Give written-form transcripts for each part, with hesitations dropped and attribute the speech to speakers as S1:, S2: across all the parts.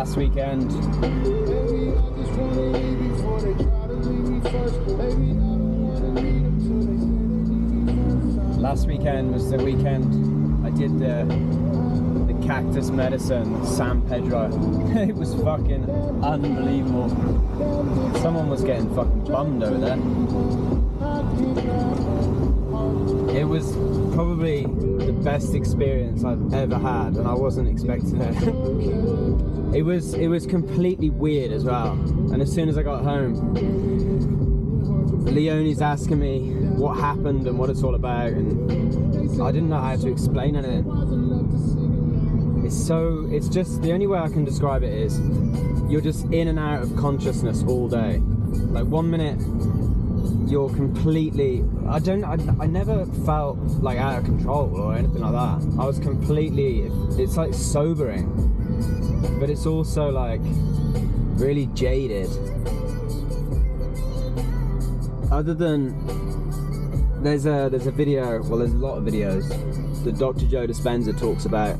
S1: last weekend. Last weekend was the weekend I did the cactus medicine, San Pedro. It was fucking unbelievable. Someone was getting fucking bummed over there. It was probably the best experience I've ever had, and I wasn't expecting it. It was completely weird as well. And as soon as I got home, Leonie's asking me what happened and what it's all about, and I didn't know how to explain anything. It's just, the only way I can describe it is you're just in and out of consciousness all day. Like 1 minute you're completely, I never felt like out of control or anything like that. I was completely, it's like sobering, but it's also like really jaded. Other than, there's a video, well there's a lot of videos that Dr. Joe Dispenza talks about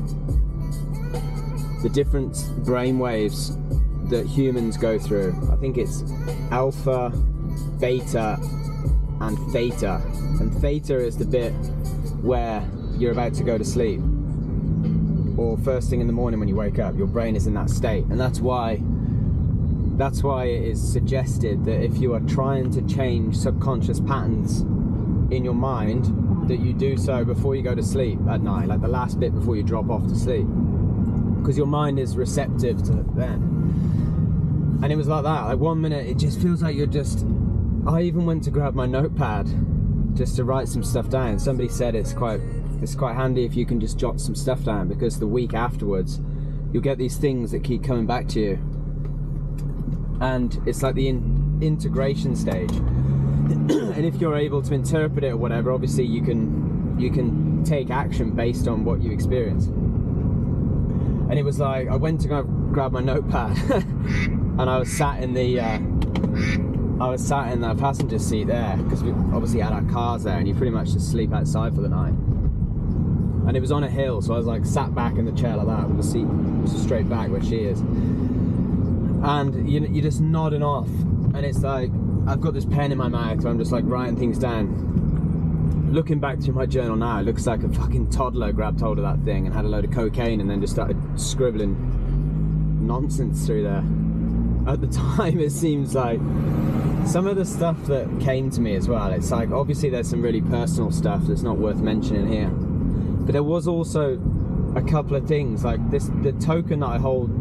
S1: the different brainwaves that humans go through. I think it's alpha, beta, and theta. And theta is the bit where you're about to go to sleep, or first thing in the morning when you wake up, your brain is in that state. And that's why it is suggested that if you are trying to change subconscious patterns in your mind, that you do so before you go to sleep at night, like the last bit before you drop off to sleep, because your mind is receptive to then. And it was like that. Like 1 minute it just feels like you're just, I even went to grab my notepad just to write some stuff down. Somebody said it's quite handy if you can just jot some stuff down, because the week afterwards you'll get these things that keep coming back to you, and it's like the integration stage. And if you're able to interpret it or whatever, obviously you can take action based on what you experience. And it was like, I went to go grab my notepad and I was sat in the passenger seat there, because we obviously had our cars there, and you pretty much just sleep outside for the night. And it was on a hill, so I was like sat back in the chair like that, with the seat straight back where she is. And you're just nodding off, and it's like, I've got this pen in my mouth, so I'm just like writing things down. Looking back through my journal now, it looks like a fucking toddler grabbed hold of that thing and had a load of cocaine and then just started scribbling nonsense through there. At the time, it seems like some of the stuff that came to me as well, it's like, obviously there's some really personal stuff that's not worth mentioning here, but there was also a couple of things, like the token that I hold,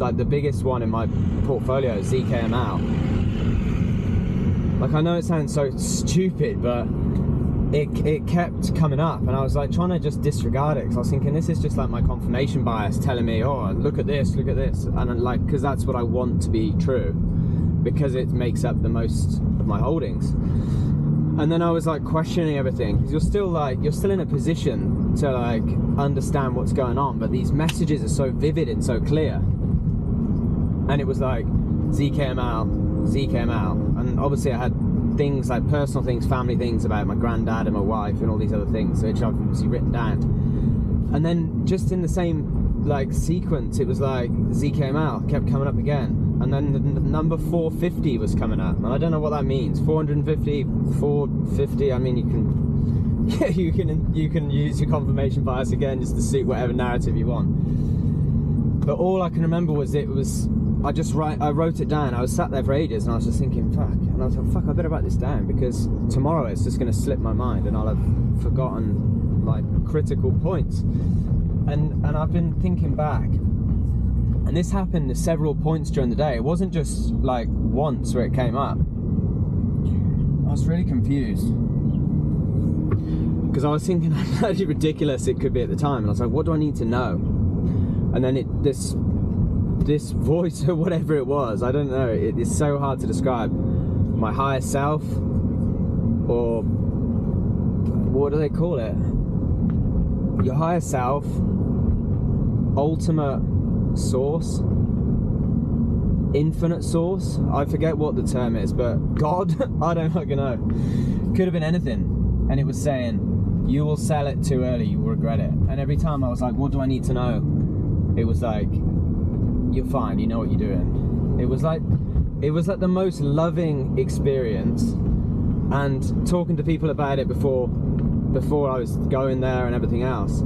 S1: like the biggest one in my portfolio is ZKML. Like, I know it sounds so stupid, but it kept coming up, and I was like trying to just disregard it, because I was thinking this is just like my confirmation bias telling me, oh, look at this, and like, because that's what I want to be true, because it makes up the most of my holdings. And then I was like questioning everything, because you're still in a position to like understand what's going on, but these messages are so vivid and so clear. And it was like ZKML, and obviously I had things like personal things, family things about my granddad and my wife and all these other things, which I've obviously written down. And then just in the same like sequence, it was like ZKML kept coming up again, and then the number 450 was coming up, and I don't know what that means. 450, 450. I mean, you can use your confirmation bias again just to suit whatever narrative you want. But all I can remember was I wrote it down. I was sat there for ages, and I was just thinking, fuck. And I was like, fuck, I better write this down, because tomorrow it's just going to slip my mind, and I'll have forgotten like critical points. And I've been thinking back, and this happened at several points during the day. It wasn't just like once where it came up. I was really confused, because I was thinking how bloody ridiculous it could be at the time, and I was like, what do I need to know? And then this voice or whatever it was, I don't know, it is so hard to describe. My higher self, or what do they call it? Your higher self, ultimate source, infinite source, I forget what the term is, but God, I don't fucking know. Could have been anything. And it was saying, you will sell it too early, you will regret it. And every time I was like, what do I need to know? It was like, you're fine, you know what you're doing. It was like the most loving experience, and talking to people about it before I was going there and everything else,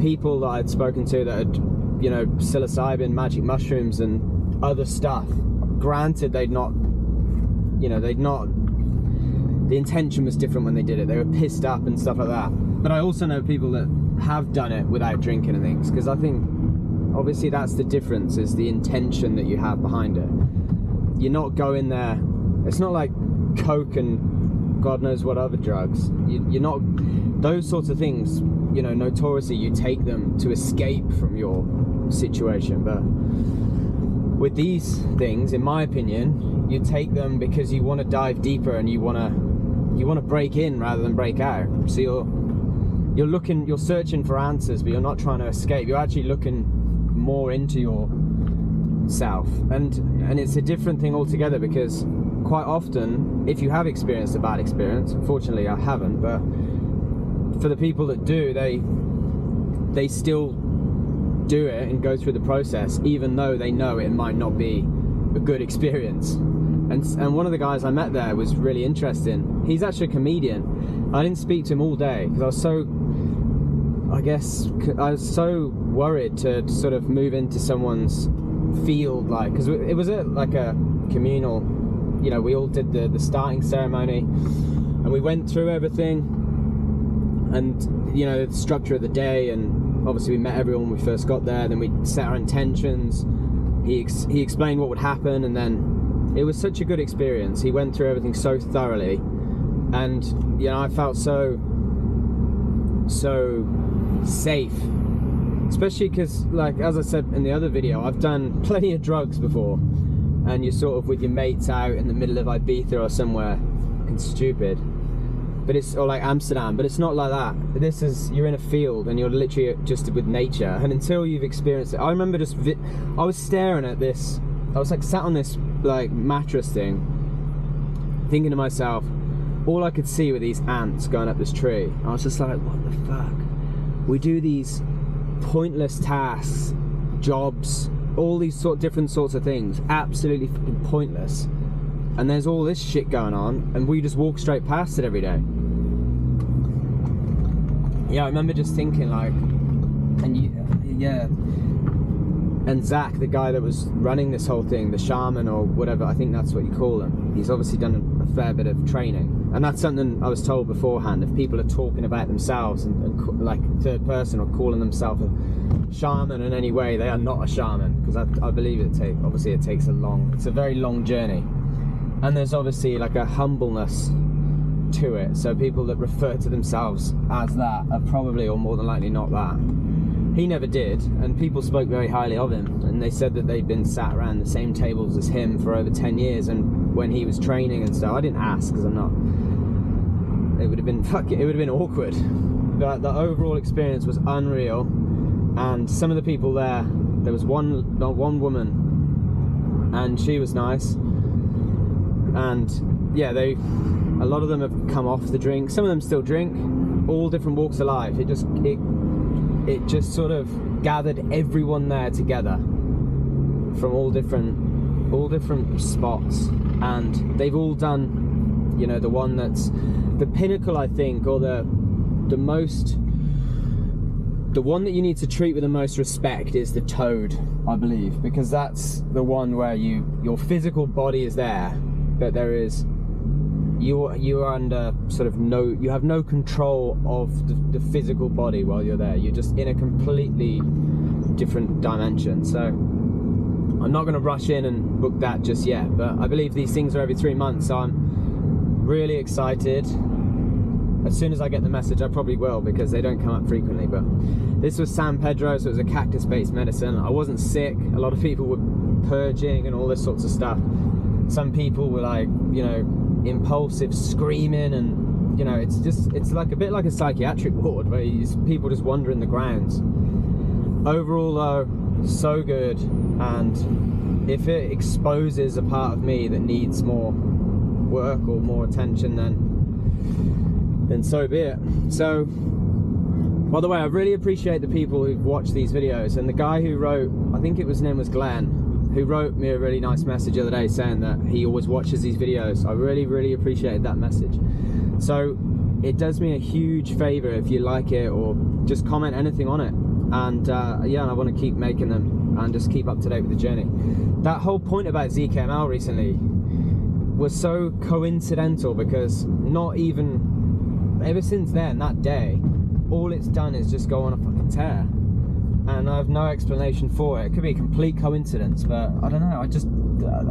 S1: people that I'd spoken to that had, you know, psilocybin, magic mushrooms and other stuff, granted the intention was different when they did it, they were pissed up and stuff like that, but I also know people that have done it without drinking and things, because I think obviously that's the difference, is the intention that you have behind it. You're not going there, it's not like coke and God knows what other drugs. You're not, those sorts of things, you know, notoriously you take them to escape from your situation, but with these things, in my opinion, you take them because you want to dive deeper and you want to break in rather than break out. So you're searching for answers, but you're not trying to escape. You're actually looking more into yourself, and it's a different thing altogether, because quite often, if you have experienced a bad experience, unfortunately I haven't, but for the people that do, they still do it and go through the process, even though they know it might not be a good experience. And one of the guys I met there was really interesting. He's actually a comedian. I didn't speak to him all day because I was so worried to sort of move into someone's field, like, because it was like a communal, you know, we all did the starting ceremony and we went through everything, and, you know, the structure of the day, and obviously we met everyone when we first got there, then we set our intentions, he explained what would happen, and then it was such a good experience. He went through everything so thoroughly, and, you know, I felt so safe, especially because, like, as I said in the other video, I've done plenty of drugs before, and you're sort of with your mates out in the middle of Ibiza or somewhere fucking stupid, but it's, or like Amsterdam, but it's not like that. This is, you're in a field and you're literally just with nature, and until you've experienced it, I remember just I was staring at this, I was like sat on this like mattress thing, thinking to myself, all I could see were these ants going up this tree. I was just like, what the fuck? We do these pointless tasks, jobs, all these different sorts of things, absolutely fucking pointless, and there's all this shit going on, and we just walk straight past it every day. Yeah, I remember just thinking, like, and Zach, the guy that was running this whole thing, the shaman or whatever, I think that's what you call him, he's obviously done a fair bit of training, and that's something I was told beforehand. If people are talking about themselves and like third person, or calling themselves a shaman in any way, they are not a shaman, because I believe it takes it's a very long journey, and there's obviously like a humbleness to it, so people that refer to themselves as that are probably, or more than likely, not that. He never did, and people spoke very highly of him, and they said that they'd been sat around the same tables as him for over 10 years, and when he was training and stuff, I didn't ask because I'm not, it would have been awkward, but the overall experience was unreal. And some of the people there was one woman, and she was nice, and yeah, a lot of them have come off the drink, some of them still drink, all different walks of life. It just sort of gathered everyone there together from all different spots, and they've all done, you know, the one that's the pinnacle, I think, or the one that you need to treat with the most respect is the toad, I believe, because that's the one where your physical body is there, but there is, you are under sort of you have no control of the physical body while you're there. You're just in a completely different dimension. So I'm not going to rush in and book that just yet, but I believe these things are every 3 months, so I'm really excited. As soon as I get the message, I probably will, because they don't come up frequently. But this was San Pedro, so it was a cactus-based medicine. I wasn't sick. A lot of people were purging and all this sorts of stuff. Some people were like, you know, impulsive screaming, and, you know, it's like a bit like a psychiatric ward where people just wandering the grounds. Overall though, so good, and if it exposes a part of me that needs more work or more attention, then so be it. So By the way, I really appreciate the people who've watched these videos, and the guy who wrote, I think his name was Glenn, who wrote me a really nice message the other day saying that he always watches these videos. I really appreciated that message. So it does me a huge favor if you like it, or just comment anything on it. And yeah, I want to keep making them and just keep up to date with the journey. That whole point about ZKML recently was so coincidental, because not even ever since then, that day, all it's done is just go on a fucking tear, and I have no explanation for it. It could be a complete coincidence, but I don't know.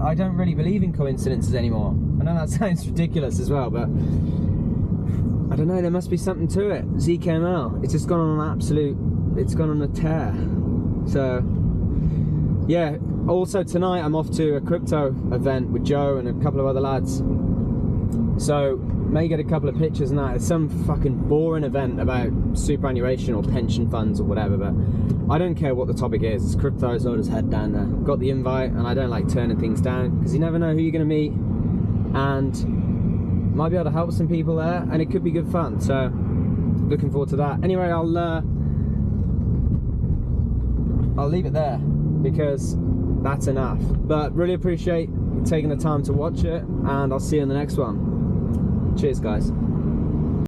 S1: I don't really believe in coincidences anymore. I know that sounds ridiculous as well, but I don't know, there must be something to it. ZKML, it's just gone on an absolute, it's gone on a tear. So yeah, also tonight I'm off to a crypto event with Joe and a couple of other lads, so may get a couple of pictures and that. It's some fucking boring event about superannuation or pension funds or whatever, but I don't care what the topic is. It's crypto, so I'll just head down there. Got the invite, and I don't like turning things down, because you never know who you're going to meet, and might be able to help some people there, and it could be good fun. So looking forward to that. Anyway, I'll leave it there, because that's enough. But really appreciate you taking the time to watch it, and I'll see you in the next one. Cheers, guys.